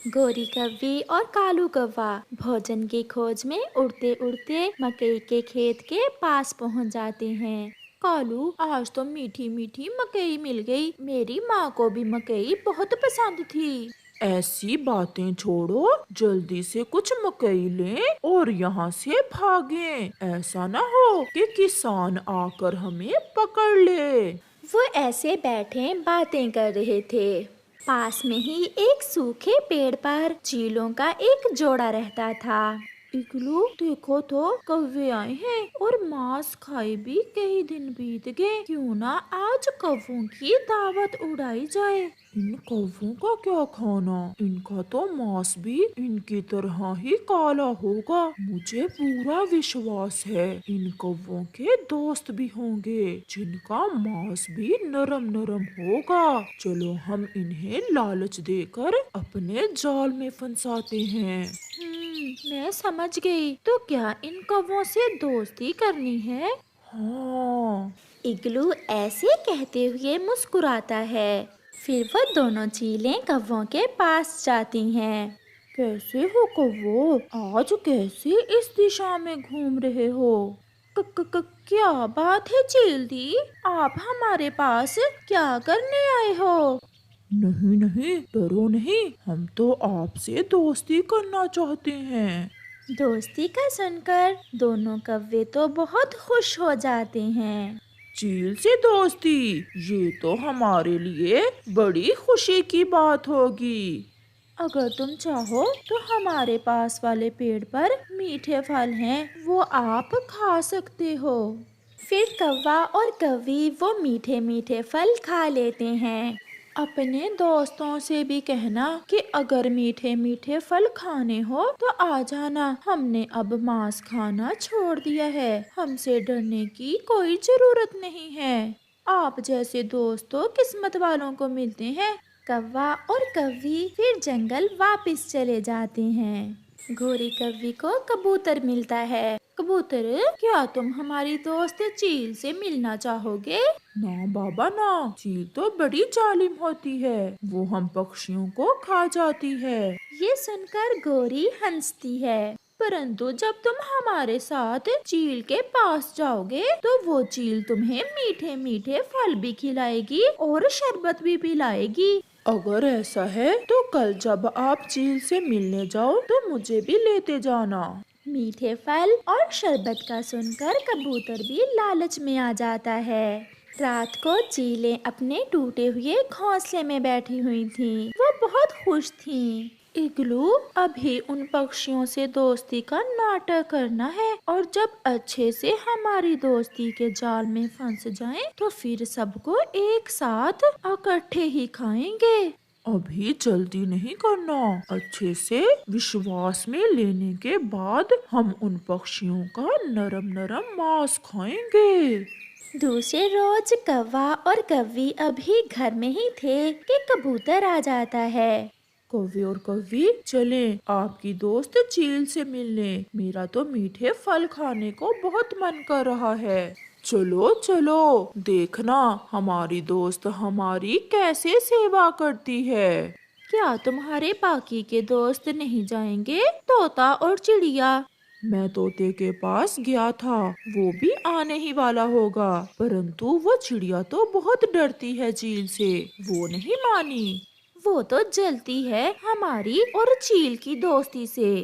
गोरी कव्वी और कालू कौवा भोजन की खोज में उड़ते उड़ते मकई के खेत के पास पहुंच जाते हैं। कालू, आज तो मीठी मीठी मकई मिल गई। मेरी माँ को भी मकई बहुत पसंद थी। ऐसी बातें छोड़ो, जल्दी से कुछ मकई लें और यहाँ से भागें। ऐसा ना हो कि किसान आकर हमें पकड़ ले। वो ऐसे बैठे बातें कर रहे थे। पास में ही एक सूखे पेड़ पर चीलों का एक जोड़ा रहता था। इगलू, देखो तो कौवे आए हैं और मांस खाए भी कई दिन बीत गए। क्यों ना आज कौवों की दावत उड़ाई जाए। इन कौवों का क्या खाना? इनका तो मांस भी इनकी तरह ही काला होगा। मुझे पूरा विश्वास है इन कौवों के दोस्त भी होंगे जिनका मांस भी नरम नरम होगा। चलो हम इन्हें लालच देकर अपने जाल में फंसाते हैं। मैं समझ गई। तो क्या इन कौवों से दोस्ती करनी है? हाँ। इग्लू ऐसे कहते हुए मुस्कुराता है। फिर वह दोनों चीलें कौवों के पास जाती हैं। कैसे हो कौवो? आज कैसे इस दिशा में घूम रहे हो? क्या बात है चील दी? आप हमारे पास क्या करने आए हो? नहीं नहीं, डरो नहीं, हम तो आपसे दोस्ती करना चाहते हैं। दोस्ती का सुनकर दोनों कौवे तो बहुत खुश हो जाते हैं। चील से दोस्ती, ये तो हमारे लिए बड़ी खुशी की बात होगी। अगर तुम चाहो तो हमारे पास वाले पेड़ पर मीठे फल हैं, वो आप खा सकते हो। फिर कौवा और कौवी वो मीठे मीठे फल खा लेते हैं। अपने दोस्तों से भी कहना कि अगर मीठे मीठे फल खाने हो तो आ जाना। हमने अब मांस खाना छोड़ दिया है। हमसे डरने की कोई जरूरत नहीं है। आप जैसे दोस्तों किस्मत वालों को मिलते हैं। कौवा और कौवी फिर जंगल वापस चले जाते हैं। गोरी कौवी को कबूतर मिलता है। कबूतर, क्या तुम हमारी दोस्त चील से मिलना चाहोगे? ना बाबा ना, चील तो बड़ी जालिम होती है, वो हम पक्षियों को खा जाती है। ये सुनकर गोरी हंसती है। परंतु जब तुम हमारे साथ चील के पास जाओगे तो वो चील तुम्हें मीठे मीठे फल भी खिलाएगी और शरबत भी पिलाएगी। अगर ऐसा है तो कल जब आप चील से मिलने जाओ तो मुझे भी लेते जाना। मीठे फल और शरबत का सुनकर कबूतर भी लालच में आ जाता है। रात को चीलें अपने टूटे हुए घोंसले में बैठी हुई थीं। वो बहुत खुश थीं। इग्लू, अभी उन पक्षियों से दोस्ती का नाटक करना है और जब अच्छे से हमारी दोस्ती के जाल में फंस जाएं, तो फिर सबको एक साथ इकट्ठे ही खाएंगे। अभी जल्दी नहीं करना, अच्छे से विश्वास में लेने के बाद हम उन पक्षियों का नरम नरम मांस खाएंगे। दूसरे रोज कौवा और कौवी अभी घर में ही थे कि कबूतर आ जाता है। कौवे और कौवी, चलें आपकी दोस्त चील से मिलने। मेरा तो मीठे फल खाने को बहुत मन कर रहा है। चलो चलो, देखना हमारी दोस्त हमारी कैसे सेवा करती है। क्या तुम्हारे बाकी के दोस्त नहीं जाएंगे? तोता और चिड़िया? मैं तोते के पास गया था, वो भी आने ही वाला होगा, परंतु वो चिड़िया तो बहुत डरती है चील से, वो नहीं मानी। वो तो जलती है हमारी और चील की दोस्ती से।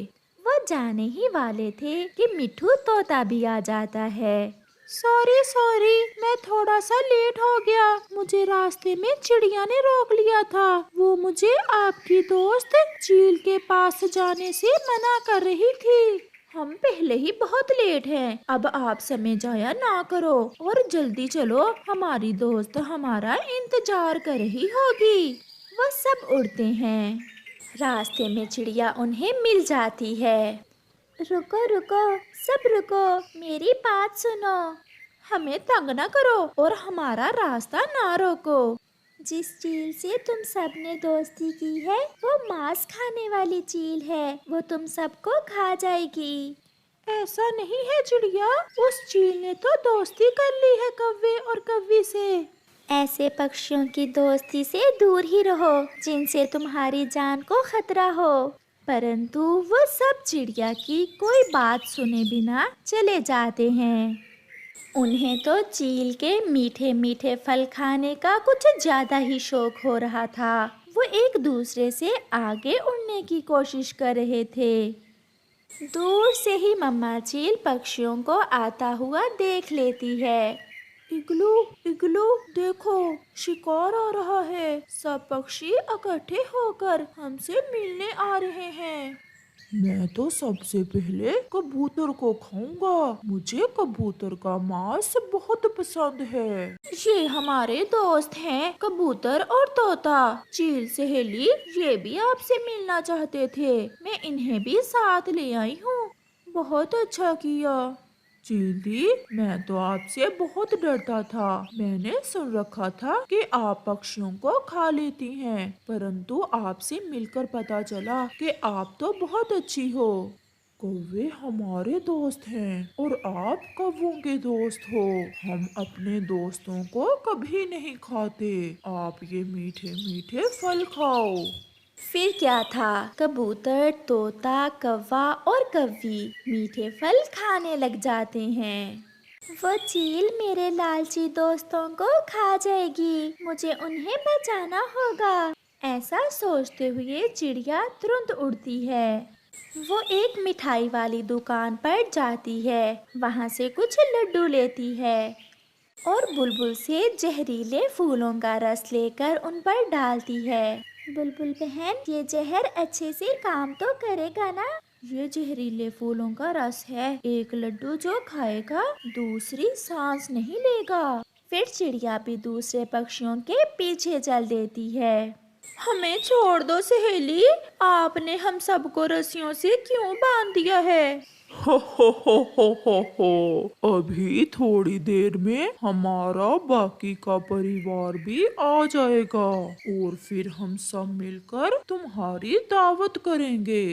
वो जाने ही वाले थे कि मिठू तोता भी आ जाता है। सॉरी सॉरी, मैं थोड़ा सा लेट हो गया। मुझे रास्ते में चिड़िया ने रोक लिया था। वो मुझे आपकी दोस्त चील के पास जाने से मना कर रही थी। हम पहले ही बहुत लेट हैं। अब आप समय जाया ना करो और जल्दी चलो। हमारी दोस्त हमारा इंतजार कर रही होगी। वह सब उड़ते हैं। रास्ते में चिड़िया उन्हें मिल जाती है। रुको रुको, सब रुको, मेरी बात सुनो। हमें तंग न करो और हमारा रास्ता ना रोको। जिस चील से तुम सब ने दोस्ती की है वो मांस खाने वाली चील है। वो तुम सबको खा जाएगी। ऐसा नहीं है चिड़िया, उस चील ने तो दोस्ती कर ली है कौवे और कौवी से। ऐसे पक्षियों की दोस्ती से दूर ही रहो जिनसे तुम्हारी जान को खतरा हो। परंतु वो सब चिड़िया की कोई बात सुने बिना चले जाते हैं। उन्हें तो चील के मीठे मीठे फल खाने का कुछ ज्यादा ही शौक हो रहा था। वो एक दूसरे से आगे उड़ने की कोशिश कर रहे थे। दूर से ही मम्मा चील पक्षियों को आता हुआ देख लेती है। इग्लू इग्लू देखो, शिकार आ रहा है। सब पक्षी इकट्ठे होकर हमसे मिलने आ रहे हैं। मैं तो सबसे पहले कबूतर को खाऊंगा। मुझे कबूतर का मांस बहुत पसंद है। ये हमारे दोस्त हैं, कबूतर और तोता। चील सहेली ये भी आपसे मिलना चाहते थे। मैं इन्हें भी साथ ले आई हूँ। बहुत अच्छा किया। चीली, मैं तो आपसे बहुत डरता था। मैंने सुन रखा था कि आप पक्षियों को खा लेती हैं, परंतु आपसे मिलकर पता चला कि आप तो बहुत अच्छी हो। कौवे हमारे दोस्त हैं और आप कौवों के दोस्त हो। हम अपने दोस्तों को कभी नहीं खाते। आप ये मीठे मीठे फल खाओ। फिर क्या था, कबूतर, तोता, कौवा और कौवी मीठे फल खाने लग जाते हैं। वो चील मेरे लालची दोस्तों को खा जाएगी, मुझे उन्हें बचाना होगा। ऐसा सोचते हुए चिड़िया तुरंत उड़ती है। वो एक मिठाई वाली दुकान पर जाती है, वहाँ से कुछ लड्डू लेती है और बुलबुल से जहरीले फूलों का रस लेकर उन पर डालती है। बुलबुल बहन, ये जहर अच्छे से काम तो करेगा ना? ये जहरीले फूलों का रस है। एक लड्डू जो खाएगा दूसरी सांस नहीं लेगा। फिर चिड़िया भी दूसरे पक्षियों के पीछे चल देती है। हमें छोड़ दो सहेली, आपने हम सबको रस्सियों से क्यों बांध दिया है? हो। अभी थोड़ी देर में हमारा बाकी का परिवार भी आ जाएगा और फिर हम सब मिलकर तुम्हारी दावत करेंगे।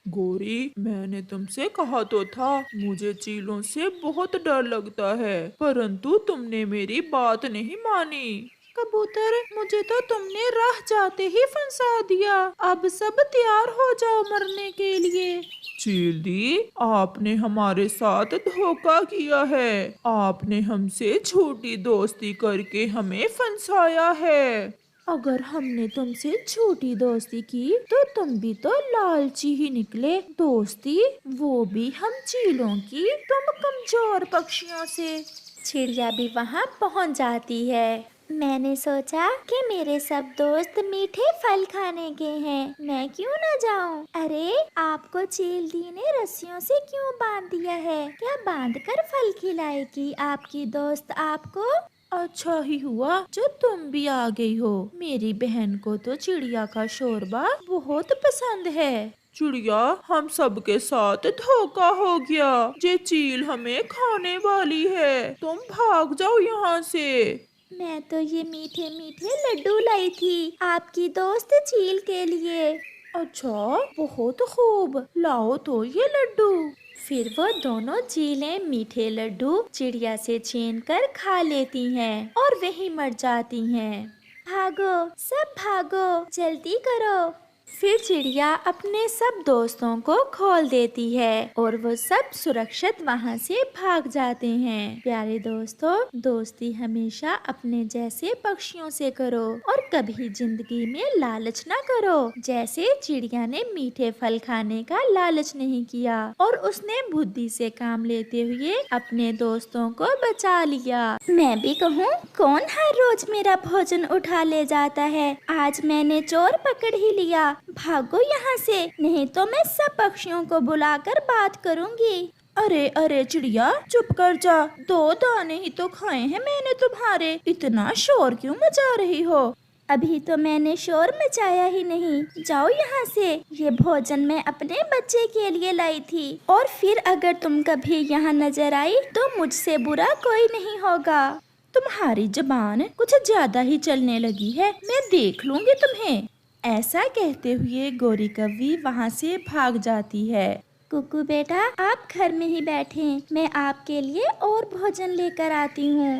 गोरी, मैंने तुमसे कहा तो था, मुझे चीलों से बहुत डर लगता है, परंतु तुमने मेरी बात नहीं मानी। कबूतर, मुझे तो तुमने राह जाते ही फंसा दिया। अब सब तैयार हो जाओ मरने के लिए। चीली, आपने हमारे साथ धोखा किया है। आपने हमसे झूठी दोस्ती करके हमें फंसाया है। अगर हमने तुमसे झूठी दोस्ती की तो तुम भी तो लालची ही निकले। दोस्ती वो भी हम चीलों की, तुम कमजोर पक्षियों से। चिड़िया भी वहाँ पहुँच जाती है। मैंने सोचा कि मेरे सब दोस्त मीठे फल खाने गए हैं, मैं क्यों न जाऊं? अरे, आपको चील दी ने रस्सियों से क्यों बांध दिया है? क्या बांधकर फल खिलाएगी आपकी दोस्त आपको? अच्छा ही हुआ जो तुम भी आ गई हो। मेरी बहन को तो चिड़िया का शोरबा बहुत पसंद है। चिड़िया, हम सब के साथ धोखा हो गया। ये चील हमें खाने वाली है। तुम भाग जाओ यहाँ से। मैं तो ये मीठे मीठे लड्डू लाई थी आपकी दोस्त चील के लिए। अच्छा, बहुत खूब, लाओ तो ये लड्डू। फिर वो दोनों चीलें मीठे लड्डू चिड़िया से छीन कर खा लेती हैं और वहीं मर जाती हैं। भागो, सब भागो, जल्दी करो। फिर चिड़िया अपने सब दोस्तों को खोल देती है और वो सब सुरक्षित वहाँ से भाग जाते हैं। प्यारे दोस्तों, दोस्ती हमेशा अपने जैसे पक्षियों से करो और कभी जिंदगी में लालच ना करो। जैसे चिड़िया ने मीठे फल खाने का लालच नहीं किया और उसने बुद्धि से काम लेते हुए अपने दोस्तों को बचा लिया। मैं भी कहूँ, कौन हर रोज मेरा भोजन उठा ले जाता है? आज मैंने चोर पकड़ ही लिया। भागो यहाँ से, नहीं तो मैं सब पक्षियों को बुलाकर बात करूँगी। अरे अरे चिड़िया, चुप कर जा। 2 दाने ही तो खाए हैं मैंने तुम्हारे, इतना शोर क्यों मचा रही हो? अभी तो मैंने शोर मचाया ही नहीं, जाओ यहाँ से। ये भोजन मैं अपने बच्चे के लिए लाई थी और फिर अगर तुम कभी यहाँ नजर आई तो मुझसे बुरा कोई नहीं होगा। तुम्हारी जुबान कुछ ज्यादा ही चलने लगी है, मैं देख लूंगी तुम्हें। ऐसा कहते हुए गोरी कौवी वहाँ से भाग जाती है। कुकू बेटा, आप घर में ही बैठें, मैं आपके लिए और भोजन लेकर आती हूँ।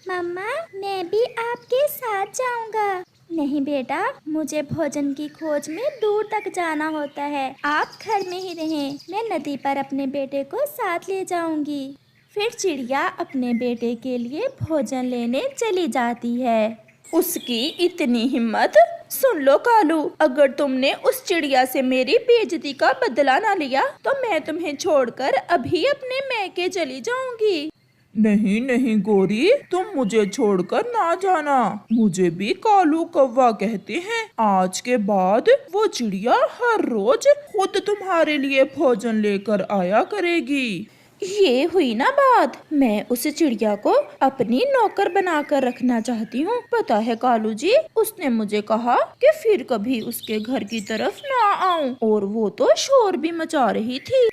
मम्मा, मैं भी आपके साथ जाऊंगा। नहीं बेटा, मुझे भोजन की खोज में दूर तक जाना होता है। आप घर में ही रहें, मैं नदी पर अपने बेटे को साथ ले जाऊंगी। फिर चिड़िया अपने बेटे के लिए भोजन लेने चली जाती है। उसकी इतनी हिम्मत! सुन लो कालू, अगर तुमने उस चिड़िया से मेरी बेइज्जती का बदला ना लिया तो मैं तुम्हें छोड़कर अभी अपने मैके चली जाऊंगी। नहीं नहीं गोरी, तुम मुझे छोड़कर ना जाना। मुझे भी कालू कौवा कहते हैं। आज के बाद वो चिड़िया हर रोज खुद तुम्हारे लिए भोजन लेकर आया करेगी। ये हुई ना बात। मैं उस चिड़िया को अपनी नौकर बनाकर रखना चाहती हूँ। पता है कालू जी, उसने मुझे कहा कि फिर कभी उसके घर की तरफ ना आऊं, और वो तो शोर भी मचा रही थी।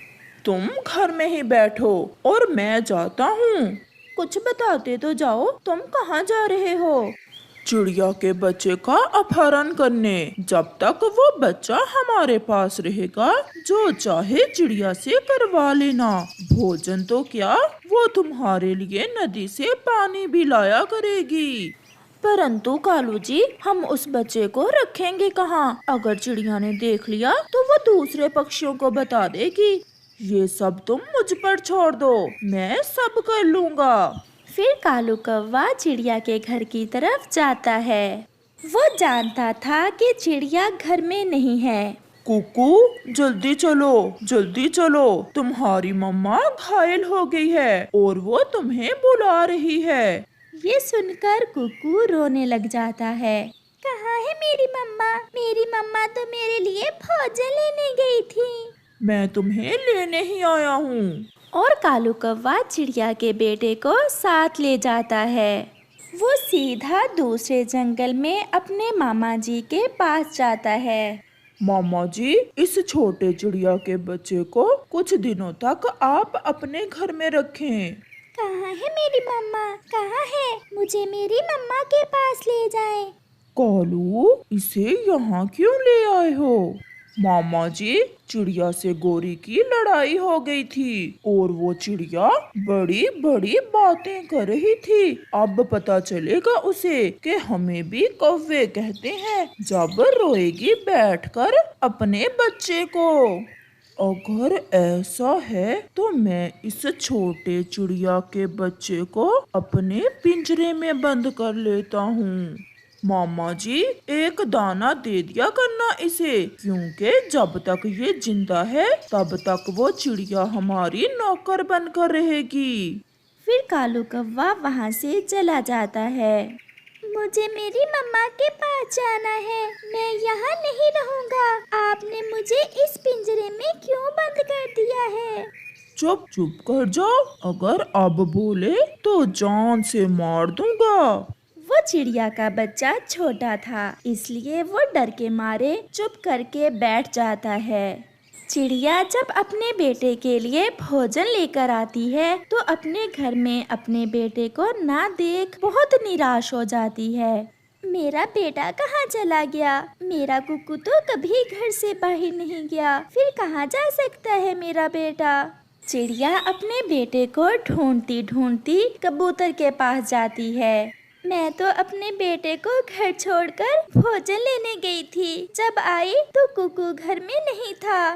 तुम घर में ही बैठो और मैं जाता हूँ। कुछ बताते तो जाओ, तुम कहाँ जा रहे हो? चिड़िया के बच्चे का अपहरण करने। जब तक वो बच्चा हमारे पास रहेगा, जो चाहे चिड़िया से करवा लेना। भोजन तो क्या, वो तुम्हारे लिए नदी से पानी भी लाया करेगी। परंतु कालू जी, हम उस बच्चे को रखेंगे कहाँ? अगर चिड़िया ने देख लिया तो वो दूसरे पक्षियों को बता देगी। ये सब तुम मुझ पर छोड़ दो, मैं सब कर लूँगा। फिर कालू कौवा चिड़िया के घर की तरफ जाता है। वो जानता था कि चिड़िया घर में नहीं है। कुकू, जल्दी चलो, जल्दी चलो, तुम्हारी मम्मा घायल हो गई है और वो तुम्हें बुला रही है। ये सुनकर कुकू रोने लग जाता है। कहाँ है मेरी मम्मा? मेरी मम्मा तो मेरे लिए भोजन लेने गई थी। मैं तुम्हें लेने ही आया हूँ। और कालू कौवा चिड़िया के बेटे को साथ ले जाता है। वो सीधा दूसरे जंगल में अपने मामा जी के पास जाता है। मामा जी, इस छोटे चिड़िया के बच्चे को कुछ दिनों तक आप अपने घर में रखें। कहाँ है मेरी मम्मा? कहाँ है? मुझे मेरी मम्मा के पास ले जाएं। कालू, इसे यहाँ क्यों ले आए हो? मामा जी, चिड़िया से गोरी की लड़ाई हो गई थी और वो चिड़िया बड़ी बड़ी बातें कर रही थी। अब पता चलेगा उसे कि हमें भी कौवे कहते हैं, जब रोएगी बैठकर अपने बच्चे को। अगर ऐसा है तो मैं इस छोटे चिड़िया के बच्चे को अपने पिंजरे में बंद कर लेता हूँ। मामा जी, एक दाना दे दिया करना इसे, क्योंकि जब तक ये जिंदा है तब तक वो चिड़िया हमारी नौकर बनकर रहेगी। फिर कालू कौवा वहाँ से चला जाता है। मुझे मेरी मम्मा के पास जाना है, मैं यहाँ नहीं रहूँगा। आपने मुझे इस पिंजरे में क्यों बंद कर दिया है? चुप चुप कर जाओ, अगर अब बोले तो जान से मार दूंगा। वो चिड़िया का बच्चा छोटा था, इसलिए वो डर के मारे चुप करके बैठ जाता है। चिड़िया जब अपने बेटे के लिए भोजन लेकर आती है तो अपने घर में अपने बेटे को ना देख बहुत निराश हो जाती है। मेरा बेटा कहाँ चला गया? मेरा कुकू तो कभी घर से बाहर नहीं गया, फिर कहाँ जा सकता है मेरा बेटा? चिड़िया अपने बेटे को ढूंढती ढूंढती कबूतर के पास जाती है। मैं तो अपने बेटे को घर छोड़कर भोजन लेने गई थी, जब आई तो कुकू घर में नहीं था।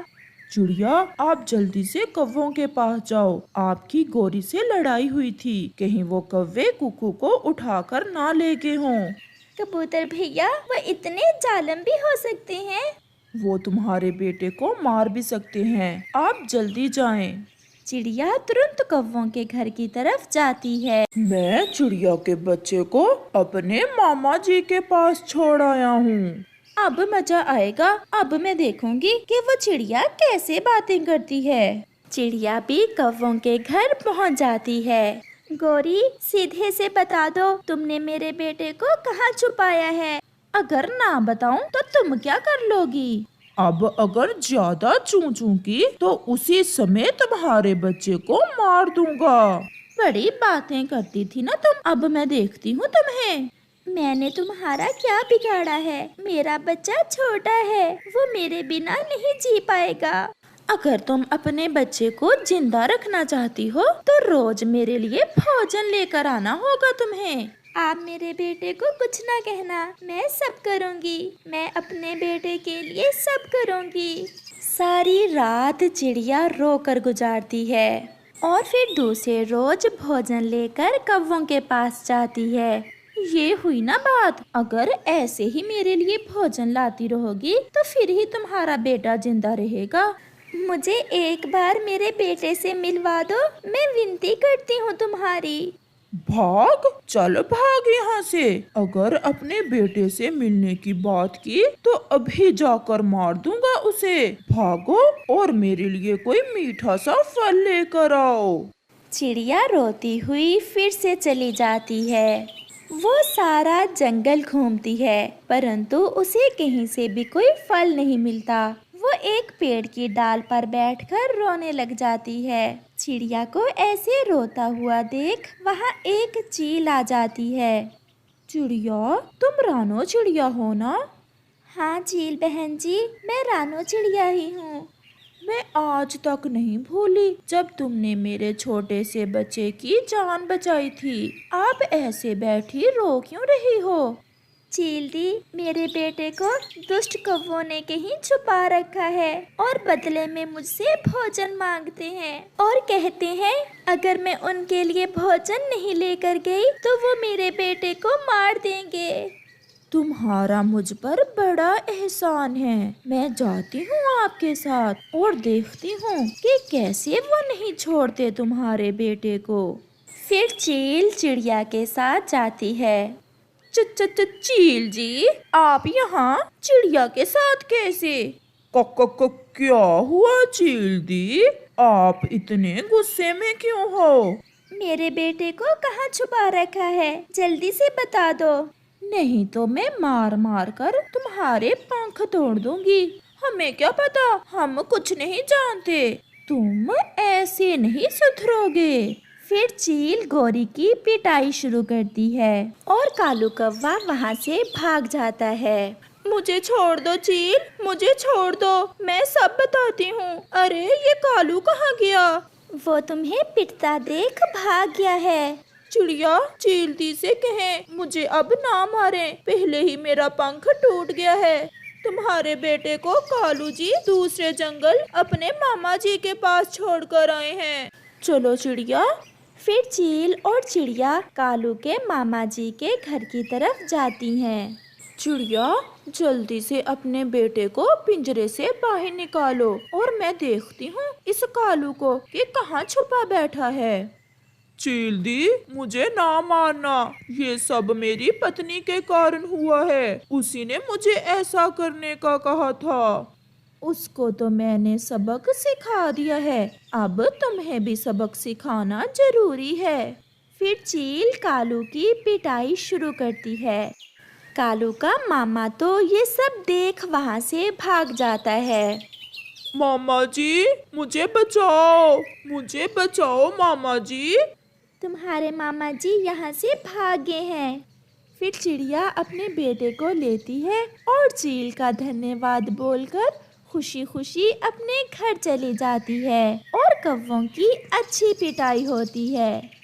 चिड़िया, आप जल्दी से कौवों के पास जाओ। आपकी गोरी से लड़ाई हुई थी, कहीं वो कौवे कुकू को उठाकर ना ले गए हों। कबूतर भैया, वो इतने जालिम भी हो सकते हैं? वो तुम्हारे बेटे को मार भी सकते हैं। आप जल्दी जाएं। चिड़िया तुरंत कौवों के घर की तरफ जाती है। मैं चिड़िया के बच्चे को अपने मामा जी के पास छोड़ आया हूँ। अब मजा आएगा। अब मैं देखूंगी कि वो चिड़िया कैसे बातें करती है। चिड़िया भी कौवों के घर पहुँच जाती है। गोरी, सीधे से बता दो, तुमने मेरे बेटे को कहाँ छुपाया है? अगर ना बताऊं तो तुम क्या कर लोगी? अब अगर ज्यादा चूं चूं की तो उसी समय तुम्हारे बच्चे को मार दूंगा। बड़ी बातें करती थी ना तुम, अब मैं देखती हूँ तुम्हें। मैंने तुम्हारा क्या बिगाड़ा है? मेरा बच्चा छोटा है, वो मेरे बिना नहीं जी पाएगा। अगर तुम अपने बच्चे को जिंदा रखना चाहती हो तो रोज मेरे लिए भोजन लेकर आना होगा तुम्हें। आप मेरे बेटे को कुछ ना कहना, मैं सब करूँगी। मैं अपने बेटे के लिए सब करूँगी। सारी रात चिड़िया रोकर गुजारती है और फिर दूसरे रोज भोजन लेकर कौवों के पास जाती है। ये हुई ना बात, अगर ऐसे ही मेरे लिए भोजन लाती रहोगी तो फिर ही तुम्हारा बेटा जिंदा रहेगा। मुझे एक बार मेरे बेटे से मिलवा दो, मैं विनती करती हूँ तुम्हारी। भाग, चल भाग यहाँ से। अगर अपने बेटे से मिलने की बात की तो अभी जाकर मार दूंगा उसे। भागो और मेरे लिए कोई मीठा सा फल लेकर आओ। चिड़िया रोती हुई फिर से चली जाती है। वो सारा जंगल घूमती है परंतु उसे कहीं से भी कोई फल नहीं मिलता। वो एक पेड़ की डाल पर बैठकर रोने लग जाती है। चिड़िया को ऐसे रोता हुआ देख वहाँ एक चील आ जाती है। चिड़िया, तुम रानो चिड़िया हो ना? हाँ चील बहन जी, मैं रानो चिड़िया ही हूँ। मैं आज तक नहीं भूली जब तुमने मेरे छोटे से बच्चे की जान बचाई थी। आप ऐसे बैठी रो क्यों रही हो? चील दी, मेरे बेटे को दुष्ट कौवों ने कहीं छुपा रखा है और बदले में मुझसे भोजन मांगते हैं और कहते हैं अगर मैं उनके लिए भोजन नहीं लेकर गई तो वो मेरे बेटे को मार देंगे। तुम्हारा मुझ पर बड़ा एहसान है। मैं जाती हूँ आपके साथ और देखती हूँ कि कैसे वो नहीं छोड़ते तुम्हारे बेटे को। फिर चील चिड़िया के साथ जाती है। चील जी, आप यहाँ चिड़िया के साथ कैसे? क्या हुआ चील दी? आप इतने गुस्से में क्यों हो? मेरे बेटे को कहाँ छुपा रखा है, जल्दी से बता दो। नहीं तो मैं मार मार कर तुम्हारे पंख तोड़ दूंगी। हमें क्या पता, हम कुछ नहीं जानते। तुम ऐसे नहीं सुधरोगे। फिर चील गोरी की पिटाई शुरू करती है और कालू कौवा वहाँ से भाग जाता है। मुझे छोड़ दो चील, मुझे छोड़ दो, मैं सब बताती हूँ। अरे ये कालू कहाँ गया? वो तुम्हें पिटता देख भाग गया है। चिड़िया, चीलती से कहें मुझे अब ना मारें, पहले ही मेरा पंख टूट गया है। तुम्हारे बेटे को कालू जी दूसरे जंगल अपने मामा जी के पास छोड़कर आए हैं। चलो चिड़िया। फिर चील और चिड़िया कालू के मामा जी के घर की तरफ जाती हैं। चिड़िया, जल्दी से अपने बेटे को पिंजरे से बाहर निकालो और मैं देखती हूँ इस कालू को कि कहाँ छुपा बैठा है। चील दी, मुझे ना मारना, ये सब मेरी पत्नी के कारण हुआ है। उसी ने मुझे ऐसा करने का कहा था। उसको तो मैंने सबक सिखा दिया है, अब तुम्हें भी सबक सिखाना जरूरी है। फिर चील कालू की पिटाई शुरू करती है। कालू का मामा तो ये सब देख वहाँ से भाग जाता है। मामा जी, मुझे बचाओ मामा जी। तुम्हारे मामा जी यहाँ से भाग गए हैं। फिर चिड़िया अपने बेटे को लेती है और चील का धन्यवाद बोलकर खुशी खुशी अपने घर चली जाती है और कौवों की अच्छी पिटाई होती है।